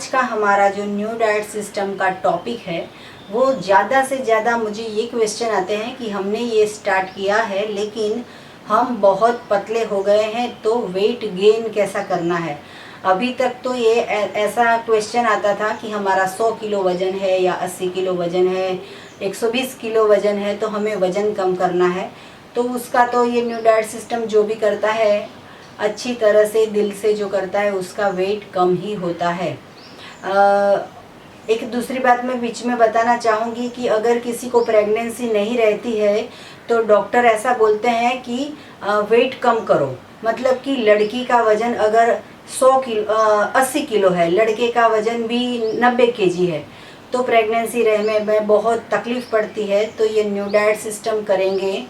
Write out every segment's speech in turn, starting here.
आज का हमारा जो न्यू डाइट सिस्टम का टॉपिक है वो ज़्यादा से ज़्यादा मुझे ये क्वेश्चन आते हैं कि हमने ये स्टार्ट किया है लेकिन हम बहुत पतले हो गए हैं, तो वेट गेन कैसा करना है। अभी तक तो ये ऐसा क्वेश्चन आता था कि हमारा 100 किलो वज़न है या 80 किलो वज़न है, 120 किलो वज़न है, तो हमें वज़न कम करना है। तो उसका तो ये न्यू डाइट सिस्टम जो भी करता है अच्छी तरह से दिल से जो करता है उसका वेट कम ही होता है। एक दूसरी बात मैं बीच में बताना चाहूँगी कि अगर किसी को प्रेगनेंसी नहीं रहती है तो डॉक्टर ऐसा बोलते हैं कि वेट कम करो। मतलब कि लड़की का वज़न अगर 80 किलो है, लड़के का वज़न भी 90 केजी है, तो प्रेगनेंसी रहने में बहुत तकलीफ़ पड़ती है। तो ये न्यू डाइट सिस्टम करेंगे,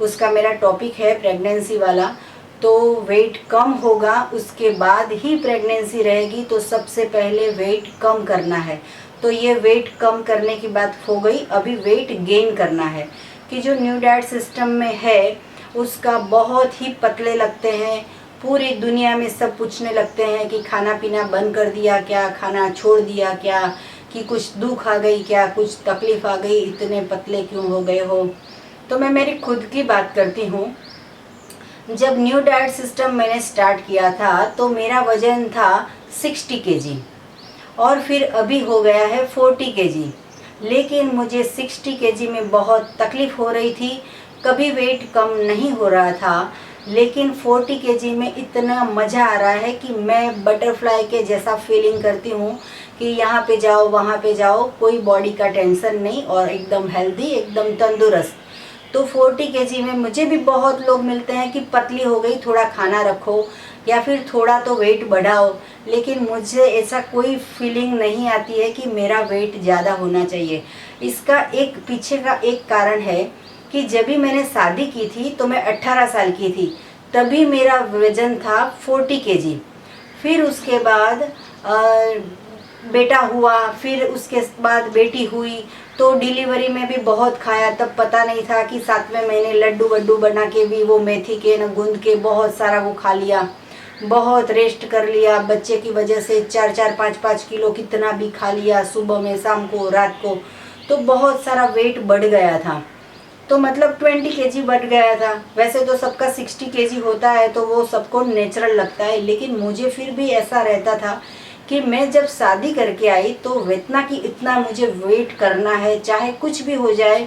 उसका मेरा टॉपिक है प्रेगनेंसी वाला। तो वेट कम होगा, उसके बाद ही प्रेगनेंसी रहेगी, तो सबसे पहले वेट कम करना है। तो ये वेट कम करने की बात हो गई। अभी वेट गेन करना है कि जो न्यू डाइट सिस्टम में है उसका बहुत ही पतले लगते हैं। पूरी दुनिया में सब पूछने लगते हैं कि खाना पीना बंद कर दिया क्या, खाना छोड़ दिया क्या, कि कुछ दुख आ गई क्या, कुछ तकलीफ़ आ गई, इतने पतले क्यों हो गए हो। तो मैं मेरी खुद की बात करती हूँ। जब न्यू डाइट सिस्टम मैंने स्टार्ट किया था तो मेरा वज़न था 60 केजी और फिर अभी हो गया है 40 केजी। लेकिन मुझे 60 केजी में बहुत तकलीफ़ हो रही थी, कभी वेट कम नहीं हो रहा था। लेकिन 40 केजी में इतना मज़ा आ रहा है कि मैं बटरफ्लाई के जैसा फीलिंग करती हूँ कि यहाँ पे जाओ वहाँ पे जाओ, कोई बॉडी का टेंशन नहीं और एकदम हेल्दी, एकदम तंदुरुस्त। तो 40 केजी में मुझे भी बहुत लोग मिलते हैं कि पतली हो गई, थोड़ा खाना रखो या फिर थोड़ा तो वेट बढ़ाओ, लेकिन मुझे ऐसा कोई फीलिंग नहीं आती है कि मेरा वेट ज़्यादा होना चाहिए। इसका एक पीछे का एक कारण है कि जब भी मैंने शादी की थी तो मैं 18 साल की थी, तभी मेरा वज़न था 40 केजी। फिर उसके बाद बेटा हुआ, फिर उसके बाद बेटी हुई, तो डिलीवरी में भी बहुत खाया। तब पता नहीं था कि 7वें महीने लड्डू वड्डू बना के भी वो मेथी के न गूंद के बहुत सारा वो खा लिया, बहुत रेस्ट कर लिया। बच्चे की वजह से 4-4, 5-5 किलो कितना भी खा लिया, सुबह में, शाम को, रात को। तो बहुत सारा वेट बढ़ गया था, तो मतलब 20 केजी बढ़ गया था। वैसे तो सबका 60 केजी होता है तो वो सबको नेचुरल लगता है, लेकिन मुझे फिर भी ऐसा रहता था कि मैं जब शादी करके आई तो इतना कि इतना मुझे वेट करना है, चाहे कुछ भी हो जाए,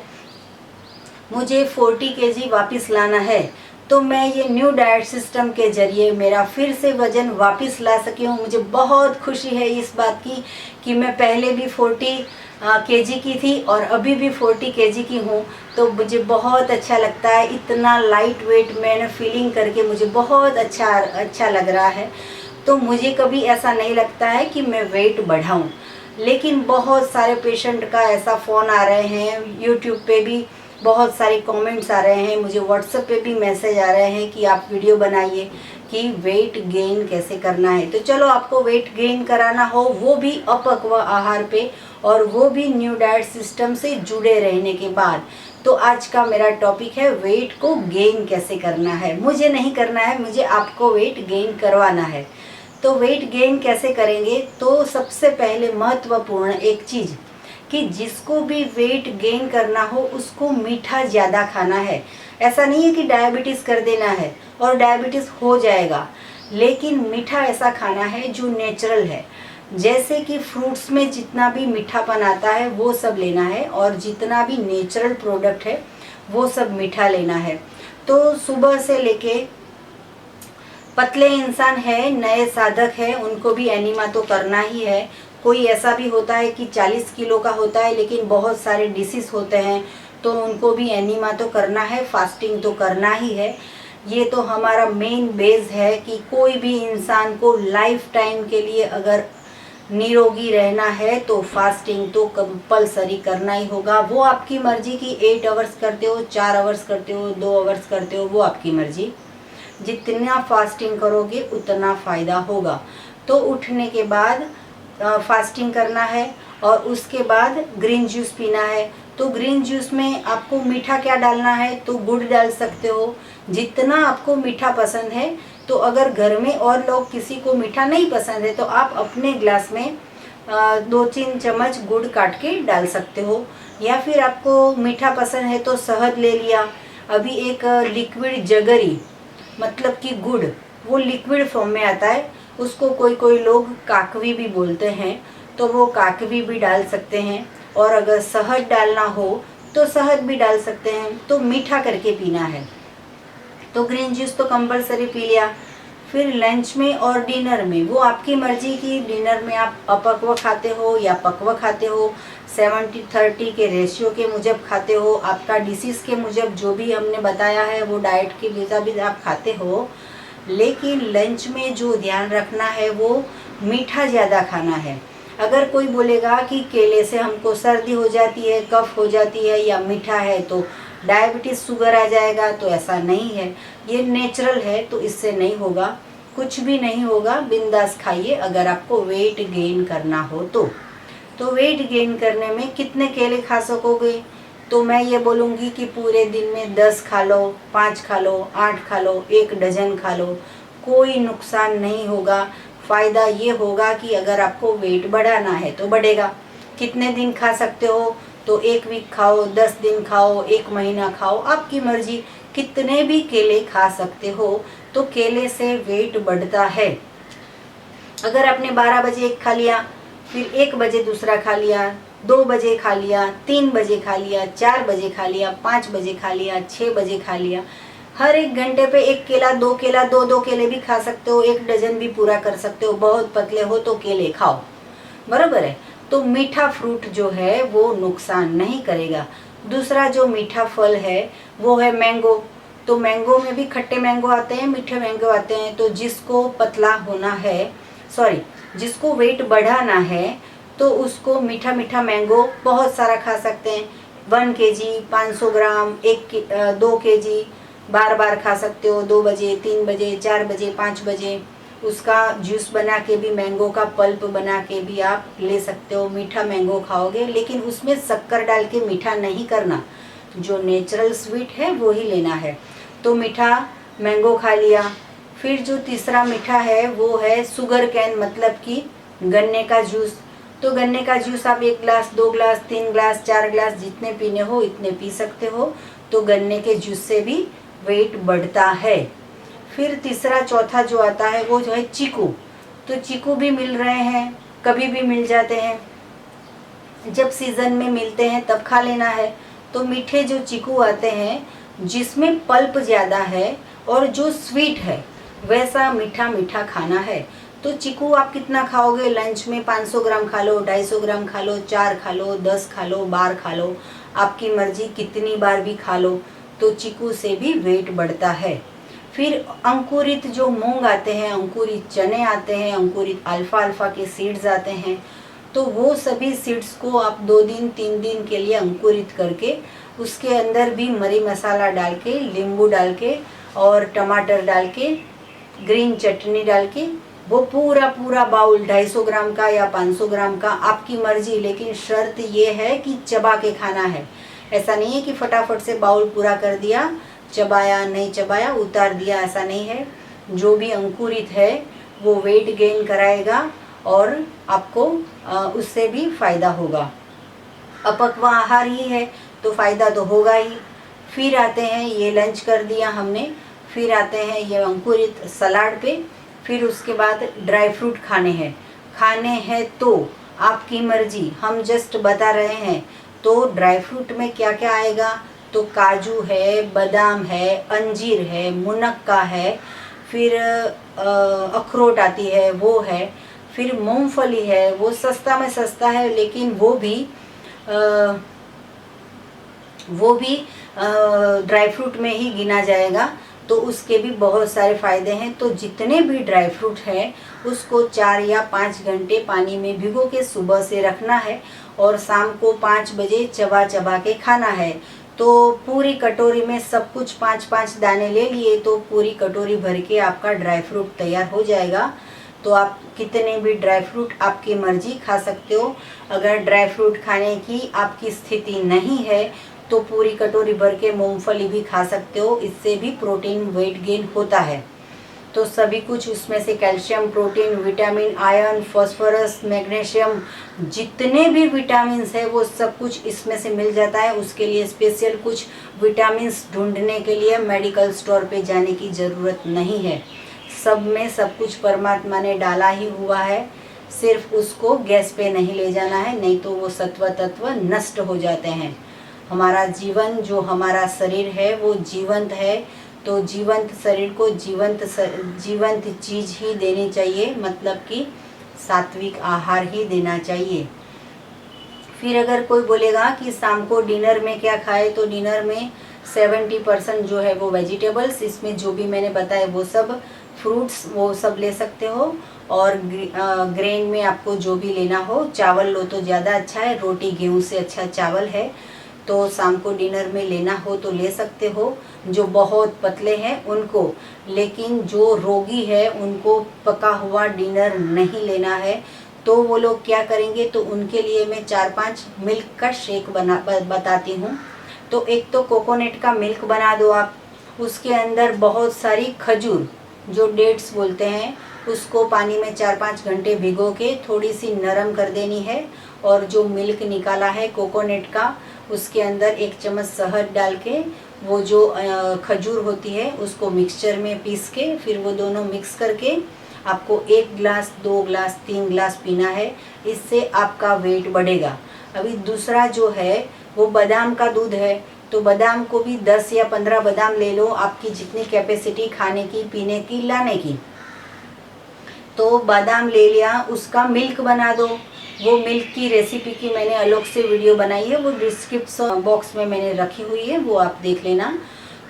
मुझे 40 केजी वापस लाना है। तो मैं ये न्यू डाइट सिस्टम के ज़रिए मेरा फिर से वज़न वापस ला सकी हूँ। मुझे बहुत खुशी है इस बात की कि मैं पहले भी 40 केजी की थी और अभी भी 40 केजी की हूँ। तो मुझे बहुत अच्छा लगता है, इतना लाइट वेट मैंने फीलिंग करके मुझे बहुत अच्छा लग रहा है। तो मुझे कभी ऐसा नहीं लगता है कि मैं वेट बढ़ाऊं। लेकिन बहुत सारे पेशेंट का ऐसा फ़ोन आ रहे हैं, यूट्यूब पे भी बहुत सारे कमेंट्स आ रहे हैं, मुझे व्हाट्सएप पे भी मैसेज आ रहे हैं कि आप वीडियो बनाइए कि वेट गेन कैसे करना है। तो चलो, आपको वेट गेन कराना हो वो भी अपक्व आहार पे और वो भी न्यू डाइट सिस्टम से जुड़े रहने के बाद, तो आज का मेरा टॉपिक है वेट को गेन कैसे करना है। मुझे नहीं करना है, मुझे आपको वेट गेन करवाना है। तो वेट गेन कैसे करेंगे, तो सबसे पहले महत्वपूर्ण एक चीज़ कि जिसको भी वेट गेन करना हो उसको मीठा ज़्यादा खाना है। ऐसा नहीं है कि डायबिटीज़ कर देना है और डायबिटीज़ हो जाएगा, लेकिन मीठा ऐसा खाना है जो नेचुरल है। जैसे कि फ्रूट्स में जितना भी मीठापन आता है वो सब लेना है और जितना भी नेचुरल प्रोडक्ट है वो सब मीठा लेना है। तो सुबह से लेके पतले इंसान है, नए साधक है, उनको भी एनीमा तो करना ही है। कोई ऐसा भी होता है कि 40 किलो का होता है लेकिन बहुत सारे डिसीज होते हैं, तो उनको भी एनीमा तो करना है, फास्टिंग तो करना ही है। ये तो हमारा मेन बेस है कि कोई भी इंसान को लाइफ टाइम के लिए अगर निरोगी रहना है तो फास्टिंग तो कंपलसरी करना ही होगा। वो आपकी मर्जी की 8 आवर्स करते हो, 4 आवर्स करते हो, 2 आवर्स करते हो, वो आपकी मर्जी। जितना फास्टिंग करोगे उतना फ़ायदा होगा। तो उठने के बाद फास्टिंग करना है और उसके बाद ग्रीन जूस पीना है। तो ग्रीन जूस में आपको मीठा क्या डालना है, तो गुड़ डाल सकते हो, जितना आपको मीठा पसंद है। तो अगर घर में और लोग किसी को मीठा नहीं पसंद है तो आप अपने ग्लास में 2-3 चम्मच गुड़ काट के डाल सकते हो, या फिर आपको मीठा पसंद है तो शहद ले लिया। अभी एक लिक्विड जगरी मतलब कि गुड़, वो लिक्विड फॉर्म में आता है, उसको कोई कोई लोग काकवी भी बोलते हैं, तो वो काकवी भी डाल सकते हैं। और अगर शहद डालना हो तो शहद भी डाल सकते हैं। तो मीठा करके पीना है। तो ग्रीन जूस तो कंपलसरी पी लिया। फिर लंच में और डिनर में वो आपकी मर्जी की, डिनर में आप अपक्व खाते हो या पक्व खाते हो, 70-30 के रेशियो के मुजब खाते हो, आपका डिसीज़ के मुजब जो भी हमने बताया है वो डाइट के मुताबिक आप खाते हो। लेकिन लंच में जो ध्यान रखना है वो मीठा ज़्यादा खाना है। अगर कोई बोलेगा कि केले से हमको सर्दी हो जाती है, कफ हो जाती है, या मीठा है तो डायबिटीज़ शुगर आ जाएगा, तो ऐसा नहीं है। ये नेचुरल है, तो इससे नहीं होगा, कुछ भी नहीं होगा। बिंदास खाइए अगर आपको वेट गेन करना हो तो वेट गेन करने में कितने केले खा सकोगे? तो मैं ये बोलूँगी कि पूरे दिन में 10 खा लो, 5 खा लो, 8 खा लो, 1 डजन खा लो, कोई नुकसान नहीं होगा। फ़ायदा ये होगा कि अगर आपको वेट बढ़ाना है तो बढ़ेगा। कितने दिन खा सकते हो? तो 1 वीक खाओ, 10 दिन खाओ, 1 महीना खाओ, आपकी मर्जी। कितने भी केले खा सकते हो। तो केले से वेट बढ़ता है। अगर आपने 12 बजे एक खा लिया, फिर 1 बजे दूसरा खा लिया, 2 बजे खा लिया, 3 बजे खा लिया, 4 बजे खा लिया, 5 बजे खा लिया, 6 बजे खा लिया, हर 1 घंटे पे 1 केला, 2 केला, 2-2 केले भी खा सकते हो, 1 डजन भी पूरा कर सकते हो। बहुत पतले हो तो केले खाओ, बराबर है। तो मीठा फ्रूट जो है वो नुकसान नहीं करेगा। दूसरा जो मीठा फल है वो है मैंगो। तो मैंगो में भी खट्टे मैंगो आते हैं, मीठे मैंगो आते हैं। तो जिसको पतला होना है, जिसको वेट बढ़ाना है, तो उसको मीठा मीठा मैंगो बहुत सारा खा सकते हैं। 1 केजी, 500 ग्राम, 2 केजी बार बार खा सकते हो। 2 बजे, 3 बजे, 4 बजे, 5 बजे उसका जूस बना के भी, मैंगो का पल्प बना के भी आप ले सकते हो। मीठा मैंगो खाओगे, लेकिन उसमें शक्कर डाल के मीठा नहीं करना, जो नेचुरल स्वीट है वो ही लेना है। तो मीठा मैंगो खा लिया। फिर जो तीसरा मीठा है वो है शुगर कैन, मतलब कि गन्ने का जूस। तो गन्ने का जूस आप 1 ग्लास, 2 ग्लास, 3 ग्लास, 4 ग्लास जितने पीने हो इतने पी सकते हो। तो गन्ने के जूस से भी वेट बढ़ता है। फिर तीसरा चौथा जो आता है वो जो है चीकू। तो चीकू भी मिल रहे हैं, कभी भी मिल जाते हैं, जब सीज़न में मिलते हैं तब खा लेना है। तो मीठे जो चीकू आते हैं जिसमें पल्प ज़्यादा है और जो स्वीट है, वैसा मीठा मीठा खाना है। तो चीकू आप कितना खाओगे? लंच में 500 ग्राम खा लो, 250 ग्राम खा लो, 4 खा लो, 10 खा लो, 12 खा लो, आपकी मर्जी, कितनी बार भी खा लो। तो चीकू से भी वेट बढ़ता है। फिर अंकुरित जो मूंग आते हैं, अंकुरित चने आते हैं, अंकुरित अल्फा के सीड्स आते हैं। तो वो सभी सीड्स को आप 2 दिन 3 दिन के लिए अंकुरित करके उसके अंदर भी मरी मसाला डाल के, नींबू डाल के और टमाटर डाल के, ग्रीन चटनी डाल के, वो पूरा बाउल 250 ग्राम का या 500 ग्राम का, आपकी मर्जी। लेकिन शर्त ये है कि चबा के खाना है। ऐसा नहीं है कि फटाफट से बाउल पूरा कर दिया, चबाया नहीं चबाया, उतार दिया, ऐसा नहीं है। जो भी अंकुरित है वो वेट गेन कराएगा और आपको उससे भी फ़ायदा होगा। अपक्व आहार ही है तो फ़ायदा तो होगा ही। फिर आते हैं, ये लंच कर दिया हमने, फिर आते हैं ये अंकुरित सलाद पे। फिर उसके बाद ड्राई फ्रूट खाने हैं तो आपकी मर्जी, हम जस्ट बता रहे हैं। तो ड्राई फ्रूट में क्या क्या आएगा? तो काजू है, बादाम है, अंजीर है, मुनक्का है, फिर अखरोट आती है वो है, फिर मूंगफली है, वो सस्ता में सस्ता है, लेकिन वो भी ड्राई फ्रूट में ही गिना जाएगा। तो उसके भी बहुत सारे फ़ायदे हैं। तो जितने भी ड्राई फ्रूट हैं उसको 4 या 5 घंटे पानी में भिगो के सुबह से रखना है और शाम को 5 बजे चबा के खाना है। तो पूरी कटोरी में सब कुछ 5-5 दाने ले लिए तो पूरी कटोरी भर के आपका ड्राई फ्रूट तैयार हो जाएगा। तो आप कितने भी ड्राई फ्रूट आपकी मर्जी खा सकते हो। अगर ड्राई फ्रूट खाने की आपकी स्थिति नहीं है तो पूरी कटोरी भर के मूंगफली भी खा सकते हो, इससे भी प्रोटीन वेट गेन होता है। तो सभी कुछ उसमें से calcium, protein, vitamin, iron, phosphorus, magnesium, जितने भी विटामिन्स है वो सब कुछ इसमें से मिल जाता है। उसके लिए स्पेशल कुछ विटामिन्स ढूंढने के लिए मेडिकल स्टोर पे जाने की ज़रूरत नहीं है। सब में सब कुछ परमात्मा ने डाला ही हुआ है, सिर्फ उसको गैस पे नहीं ले जाना है, नहीं तो वो सत्व तत्व नष्ट हो जाते हैं। हमारा जीवन, जो हमारा शरीर है वो जीवंत है, तो जीवंत शरीर को जीवंत चीज़ ही देनी चाहिए, मतलब कि सात्विक आहार ही देना चाहिए। फिर अगर कोई बोलेगा कि शाम को डिनर में क्या खाए, तो डिनर में 70% जो है वो वेजिटेबल्स, इसमें जो भी मैंने बताया वो सब, फ्रूट्स वो सब ले सकते हो, और ग्रेन में आपको जो भी लेना हो, चावल लो तो ज़्यादा अच्छा है, रोटी गेहूं से अच्छा चावल है, तो शाम को डिनर में लेना हो तो ले सकते हो। जो बहुत पतले हैं उनको, लेकिन जो रोगी है उनको पका हुआ डिनर नहीं लेना है, तो वो लोग क्या करेंगे, तो उनके लिए मैं 4-5 मिल्क का शेक बताती हूँ। तो एक तो कोकोनट का मिल्क बना दो आप, उसके अंदर बहुत सारी खजूर, जो डेट्स बोलते हैं, उसको पानी में 4-5 घंटे भिगो के थोड़ी सी नरम कर देनी है, और जो मिल्क निकाला है कोकोनट का, उसके अंदर 1 चम्मच शहद डाल के, वो जो खजूर होती है उसको मिक्सचर में पीस के, फिर वो दोनों मिक्स करके आपको 1 गिलास, 2 गिलास, 3 गिलास पीना है। इससे आपका वेट बढ़ेगा। अभी दूसरा जो है वो बादाम का दूध है, तो बादाम को भी 10 या 15 बादाम ले लो, आपकी जितनी कैपेसिटी खाने की, पीने की, लाने की। तो बादाम ले लिया, उसका मिल्क बना दो। वो मिल्क की रेसिपी की मैंने अलग से वीडियो बनाई है, वो डिस्क्रिप्शन बॉक्स में मैंने रखी हुई है, वो आप देख लेना।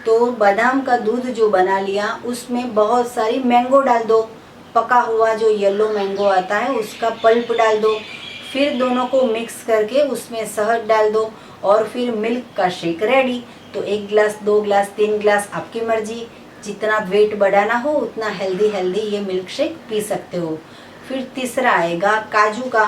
तो बादाम का दूध जो बना लिया, उसमें बहुत सारी मैंगो डाल दो, पका हुआ जो येलो मैंगो आता है उसका पल्प डाल दो, फिर दोनों को मिक्स करके उसमें शहद डाल दो, और फिर मिल्क का शेक रेडी। तो 1 गिलास, 2 गिलास, 3 गिलास, आपकी मर्जी, जितना वेट बढ़ाना हो उतना हेल्दी ये मिल्क शेक पी सकते हो। फिर तीसरा आएगा काजू का।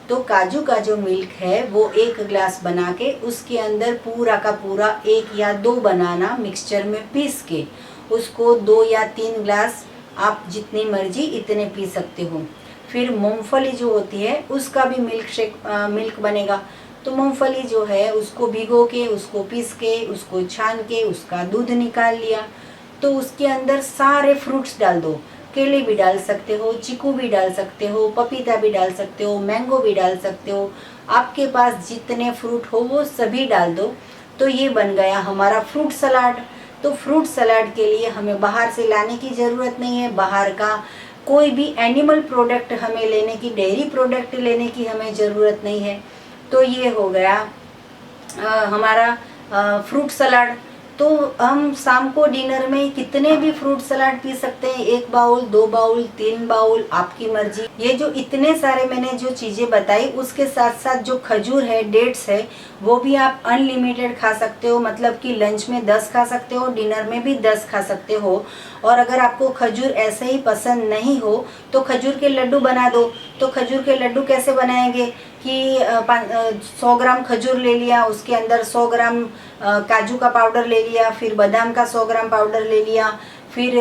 तो काजू का जो मिल्क है वो 1 गिलास बना के, उसके अंदर पूरा का पूरा 1 या 2 बनाना मिक्सचर में पीस के, उसको 2 या 3 गिलास, आप जितनी मर्जी इतने पी सकते हो। फिर मूंगफली जो होती है उसका भी मिल्क बनेगा। तो मूंगफली जो है उसको भिगो के, उसको पीस के, उसको छान के, उसका दूध निकाल लिया, तो उसके अंदर सारे फ्रूट्स डाल दो। केले भी डाल सकते हो, चीकू भी डाल सकते हो, पपीता भी डाल सकते हो, मैंगो भी डाल सकते हो, आपके पास जितने फ्रूट हो वो सभी डाल दो। तो ये बन गया हमारा फ्रूट सलाद। तो फ्रूट सलाद के लिए हमें बाहर से लाने की ज़रूरत नहीं है, बाहर का कोई भी एनिमल प्रोडक्ट हमें लेने की, डेयरी प्रोडक्ट लेने की हमें ज़रूरत नहीं है। तो ये हो गया हमारा फ्रूट सलाद। तो हम शाम को डिनर में कितने भी फ्रूट सलाद पी सकते हैं, 1 बाउल, 2 बाउल, 3 बाउल, आपकी मर्जी। ये जो इतने सारे मैंने जो चीज़ें बताई, उसके साथ साथ जो खजूर है, डेट्स है, वो भी आप अनलिमिटेड खा सकते हो, मतलब कि लंच में 10 खा सकते हो, डिनर में भी 10 खा सकते हो। और अगर आपको खजूर ऐसे ही पसंद नहीं हो तो खजूर के लड्डू बना दो। तो खजूर के लड्डू कैसे बनाएंगे कि 100 ग्राम खजूर ले लिया, उसके अंदर 100 ग्राम काजू का पाउडर ले लिया, फिर बादाम का 100 ग्राम पाउडर ले लिया, फिर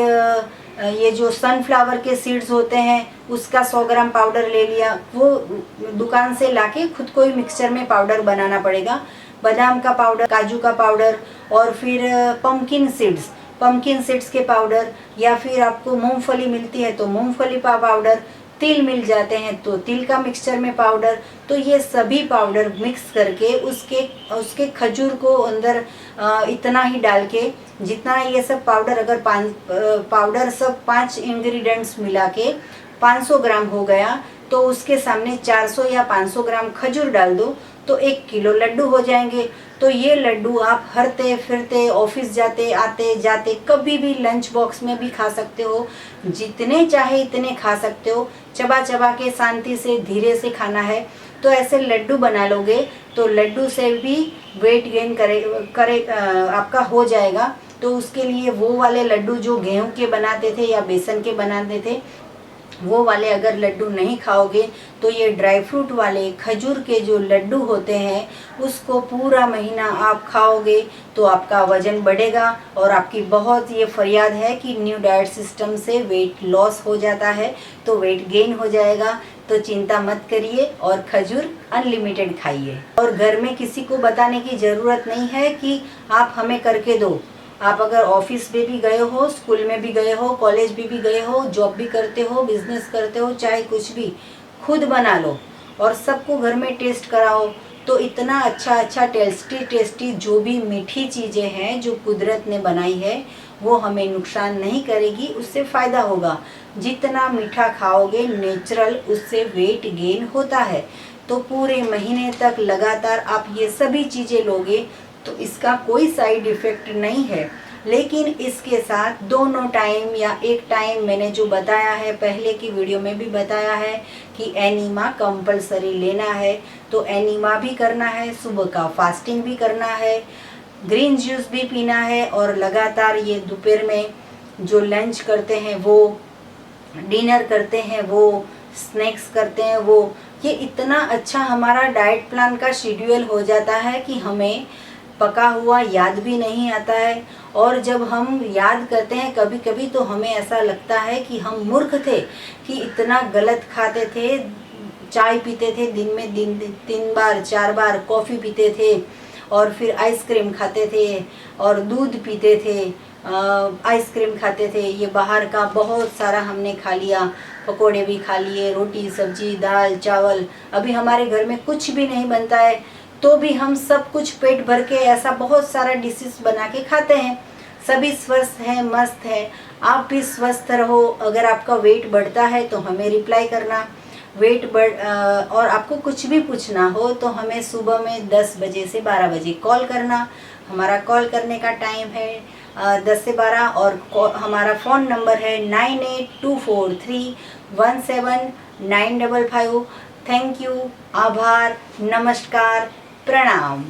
ये जो सनफ्लावर के सीड्स होते हैं उसका 100 ग्राम पाउडर ले लिया। वो दुकान से लाके खुद को ही मिक्सचर में पाउडर बनाना पड़ेगा। बादाम का पाउडर, काजू का पाउडर, और फिर पम्पकिन सीड्स के पाउडर, या फिर आपको मूंगफली मिलती है तो मूंगफली का पाउडर, तिल मिल जाते हैं तो तिल का मिक्सचर में पाउडर। तो ये सभी पाउडर मिक्स करके उसके खजूर को अंदर इतना ही डाल के, जितना ये सब पाउडर, अगर पाउडर सब 5 इंग्रेडिएंट्स मिला के 500 ग्राम हो गया, तो उसके सामने 400 या 500 ग्राम खजूर डाल दो, तो 1 किलो लड्डू हो जाएंगे। तो ये लड्डू आप हरते फिरते, ऑफिस जाते आते जाते, कभी भी लंच बॉक्स में भी खा सकते हो, जितने चाहे इतने खा सकते हो। चबा चबा के शांति से, धीरे से खाना है। तो ऐसे लड्डू बना लोगे तो लड्डू से भी वेट गेन करे आपका हो जाएगा। तो उसके लिए वो वाले लड्डू जो गेहूं के बनाते थे या बेसन के बनाते थे, वो वाले अगर लड्डू नहीं खाओगे तो ये ड्राई फ्रूट वाले खजूर के जो लड्डू होते हैं उसको पूरा महीना आप खाओगे तो आपका वज़न बढ़ेगा। और आपकी बहुत ये फरियाद है कि न्यू डाइट सिस्टम से वेट लॉस हो जाता है तो वेट गेन हो जाएगा, तो चिंता मत करिए और खजूर अनलिमिटेड खाइए। और घर में किसी को बताने की ज़रूरत नहीं है कि आप हमें करके दो। आप अगर ऑफिस में भी गए हो, स्कूल में भी गए हो, कॉलेज भी गए हो, जॉब भी करते हो, बिजनेस करते हो, चाहे कुछ भी, खुद बना लो और सबको घर में टेस्ट कराओ। तो इतना अच्छा टेस्टी जो भी मीठी चीज़ें हैं जो कुदरत ने बनाई है वो हमें नुकसान नहीं करेगी, उससे फ़ायदा होगा। जितना मीठा खाओगे नेचुरल, उससे वेट गेन होता है। तो पूरे महीने तक लगातार आप ये सभी चीज़ें लोगे तो इसका कोई साइड इफ़ेक्ट नहीं है। लेकिन इसके साथ दोनों टाइम या एक टाइम मैंने जो बताया है, पहले की वीडियो में भी बताया है कि एनीमा कंपलसरी लेना है, तो एनीमा भी करना है, सुबह का फास्टिंग भी करना है, ग्रीन जूस भी पीना है, और लगातार ये दोपहर में जो लंच करते हैं वो, डिनर करते हैं वो, स्नैक्स करते हैं वो, ये इतना अच्छा हमारा डाइट प्लान का शेड्यूल हो जाता है कि हमें पका हुआ याद भी नहीं आता है। और जब हम याद करते हैं कभी कभी तो हमें ऐसा लगता है कि हम मूर्ख थे कि इतना गलत खाते थे, चाय पीते थे दिन में 3 बार 4 बार, कॉफ़ी पीते थे और फिर आइसक्रीम खाते थे और दूध पीते थे, आइसक्रीम खाते थे, ये बाहर का बहुत सारा हमने खा लिया, पकोड़े भी खा लिए, रोटी सब्जी दाल चावल। अभी हमारे घर में कुछ भी नहीं बनता है तो भी हम सब कुछ पेट भर के ऐसा बहुत सारा डिशेस बना के खाते हैं। सभी स्वस्थ हैं, मस्त है। आप भी स्वस्थ रहो। अगर आपका वेट बढ़ता है तो हमें रिप्लाई करना, और आपको कुछ भी पूछना हो तो हमें सुबह में 10 बजे से 12 बजे कॉल करना। हमारा कॉल करने का टाइम है 10 से 12, और हमारा फ़ोन नंबर है 9824317955। थैंक यू, आभार, नमस्कार, प्रणाम।